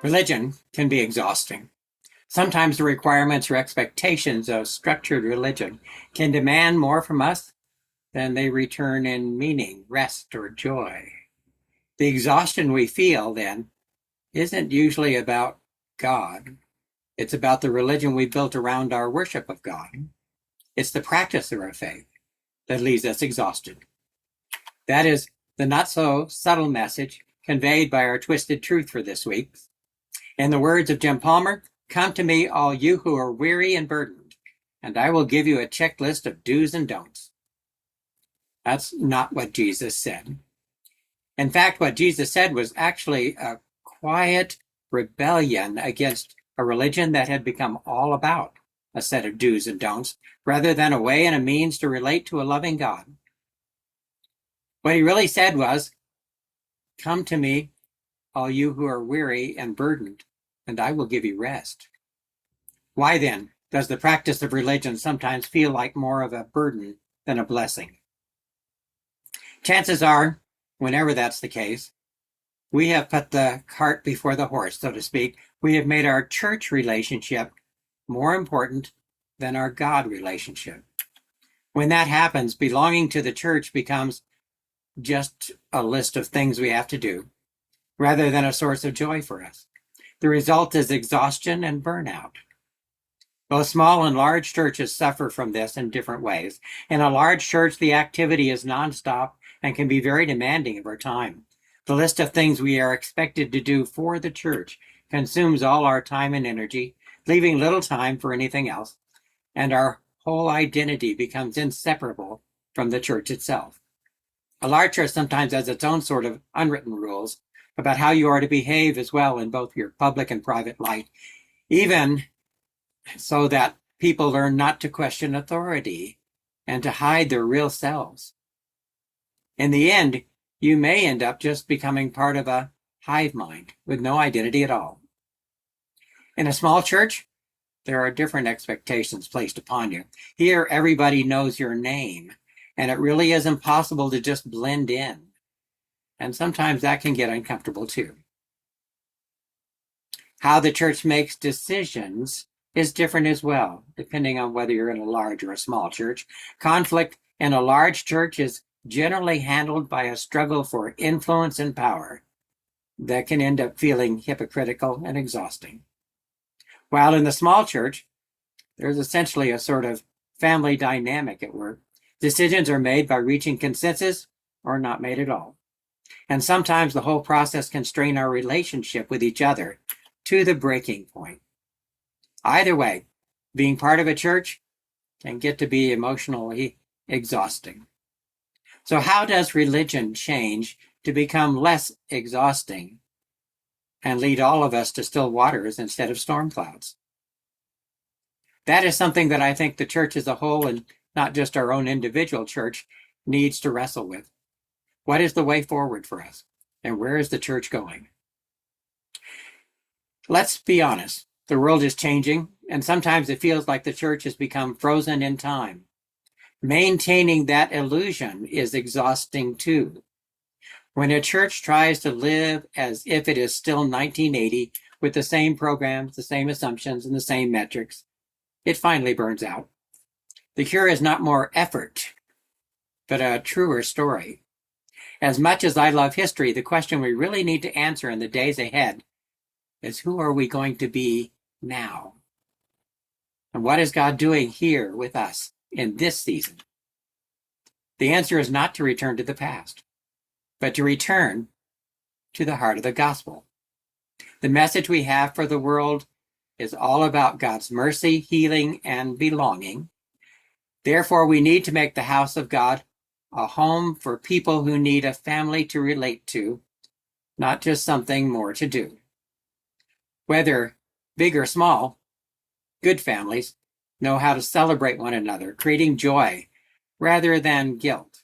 Religion can be exhausting. Sometimes the requirements or expectations of structured religion can demand more from us than they return in meaning, rest, or joy. The exhaustion we feel, then, isn't usually about God. It's about the religion we built around our worship of God. It's the practice of our faith that leaves us exhausted. That is the not so subtle message conveyed by our twisted truth for this week. In the words of Jim Palmer, "Come to me, all you who are weary and burdened, and I will give you a checklist of do's and don'ts." That's not what Jesus said. In fact, what Jesus said was actually a quiet rebellion against a religion that had become all about a set of do's and don'ts, rather than a way and a means to relate to a loving God. What he really said was, "Come to me, all you who are weary and burdened, and I will give you rest." Why then does the practice of religion sometimes feel like more of a burden than a blessing? Chances are, whenever that's the case, we have put the cart before the horse, so to speak. We have made our church relationship more important than our God relationship. When that happens, belonging to the church becomes just a list of things we have to do, rather than a source of joy for us. The result is exhaustion and burnout. Both small and large churches suffer from this in different ways. In a large church, the activity is nonstop and can be very demanding of our time. The list of things we are expected to do for the church consumes all our time and energy, leaving little time for anything else, and our whole identity becomes inseparable from the church itself. A large church sometimes has its own sort of unwritten rules about how you are to behave as well in both your public and private life, even so that people learn not to question authority and to hide their real selves. In the end, you may end up just becoming part of a hive mind with no identity at all. In a small church, there are different expectations placed upon you. Here, everybody knows your name, and it really is impossible to just blend in. And sometimes that can get uncomfortable too. How the church makes decisions is different as well, depending on whether you're in a large or a small church. Conflict in a large church is generally handled by a struggle for influence and power that can end up feeling hypocritical and exhausting. While in the small church, there's essentially a sort of family dynamic at work. Decisions are made by reaching consensus or not made at all. And sometimes the whole process can strain our relationship with each other to the breaking point. Either way, being part of a church can get to be emotionally exhausting. So how does religion change to become less exhausting and lead all of us to still waters instead of storm clouds? That is something that I think the church as a whole, and not just our own individual church, needs to wrestle with. What is the way forward for us? And where is the church going? Let's be honest. The world is changing, and sometimes it feels like the church has become frozen in time. Maintaining that illusion is exhausting too. When a church tries to live as if it is still 1980 with the same programs, the same assumptions, and the same metrics, it finally burns out. The cure is not more effort, but a truer story. As much as I love history, the question we really need to answer in the days ahead is, who are we going to be now? And what is God doing here with us in this season? The answer is not to return to the past, but to return to the heart of the gospel. The message we have for the world is all about God's mercy, healing, and belonging. Therefore, we need to make the house of God a home for people who need a family to relate to, not just something more to do. Whether big or small, good families know how to celebrate one another, creating joy rather than guilt.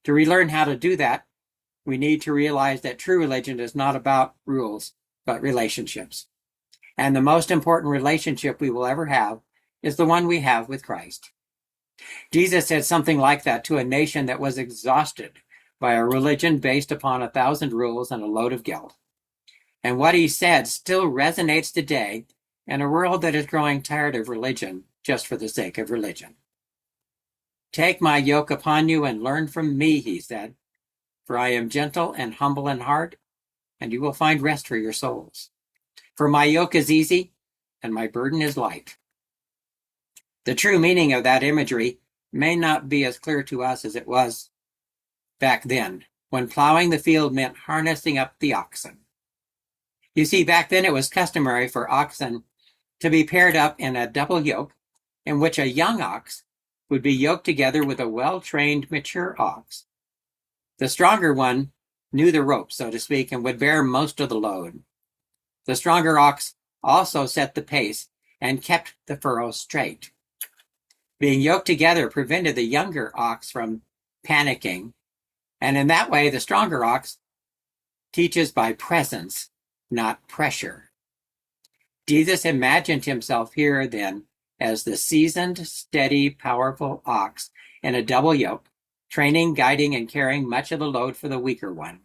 To relearn how to do that, we need to realize that true religion is not about rules, but relationships. And the most important relationship we will ever have is the one we have with Christ. Jesus said something like that to a nation that was exhausted by a religion based upon 1,000 rules and a load of guilt. And what he said still resonates today in a world that is growing tired of religion just for the sake of religion. Take my yoke upon you and learn from me, he said, for I am gentle and humble in heart, and you will find rest for your souls. For my yoke is easy and my burden is light. The true meaning of that imagery may not be as clear to us as it was back then, when plowing the field meant harnessing up the oxen. You see, back then it was customary for oxen to be paired up in a double yoke, in which a young ox would be yoked together with a well-trained mature ox. The stronger one knew the ropes, so to speak, and would bear most of the load. The stronger ox also set the pace and kept the furrows straight. Being yoked together prevented the younger ox from panicking, and in that way the stronger ox teaches by presence, not pressure. Jesus imagined himself here then as the seasoned, steady, powerful ox in a double yoke, training, guiding, and carrying much of the load for the weaker one.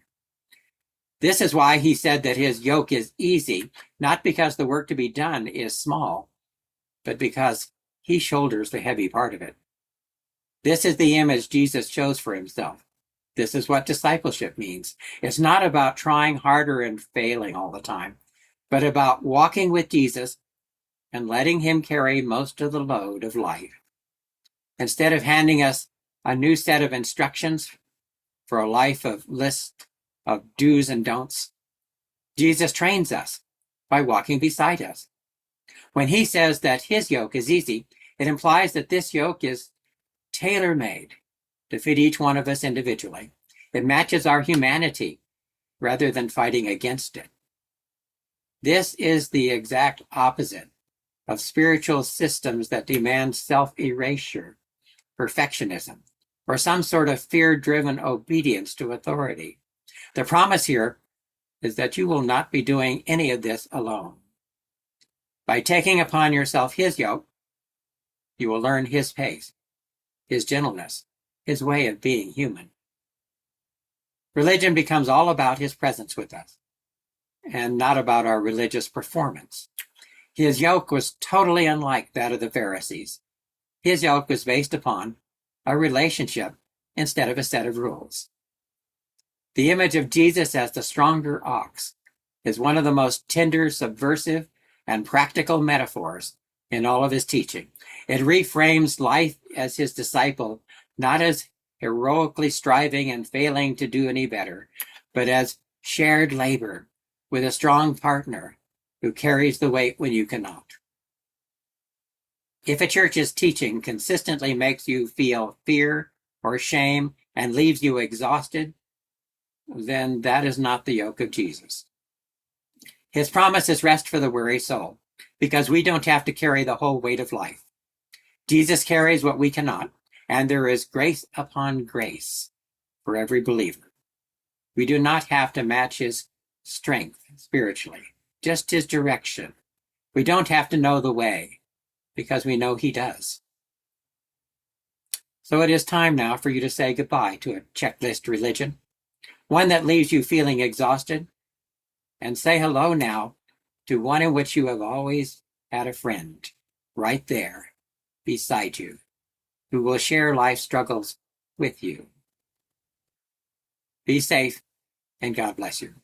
This is why he said that his yoke is easy, not because the work to be done is small, but because he shoulders the heavy part of it. This is the image Jesus chose for himself. This is what discipleship means. It's not about trying harder and failing all the time, but about walking with Jesus and letting him carry most of the load of life. Instead of handing us a new set of instructions for a life of list of do's and don'ts, Jesus trains us by walking beside us. When he says that his yoke is easy, it implies that this yoke is tailor-made to fit each one of us individually. It matches our humanity rather than fighting against it. This is the exact opposite of spiritual systems that demand self-erasure, perfectionism, or some sort of fear-driven obedience to authority. The promise here is that you will not be doing any of this alone. By taking upon yourself his yoke, you will learn his pace, his gentleness, his way of being human. Religion becomes all about his presence with us, and not about our religious performance. His yoke was totally unlike that of the Pharisees. His yoke was based upon a relationship instead of a set of rules. The image of Jesus as the stronger ox is one of the most tender, subversive, and practical metaphors in all of his teaching. It reframes life as his disciple, not as heroically striving and failing to do any better, but as shared labor with a strong partner who carries the weight when you cannot. If a church's teaching consistently makes you feel fear or shame and leaves you exhausted, then that is not the yoke of Jesus. His promise is rest for the weary soul, because we don't have to carry the whole weight of life. Jesus carries what we cannot, and there is grace upon grace for every believer. We do not have to match his strength spiritually, just his direction. We don't have to know the way, because we know he does. So it is time now for you to say goodbye to a checklist religion, one that leaves you feeling exhausted, and say hello now to one in which you have always had a friend, right there beside you, who will share life struggles with you. Be safe, and God bless you.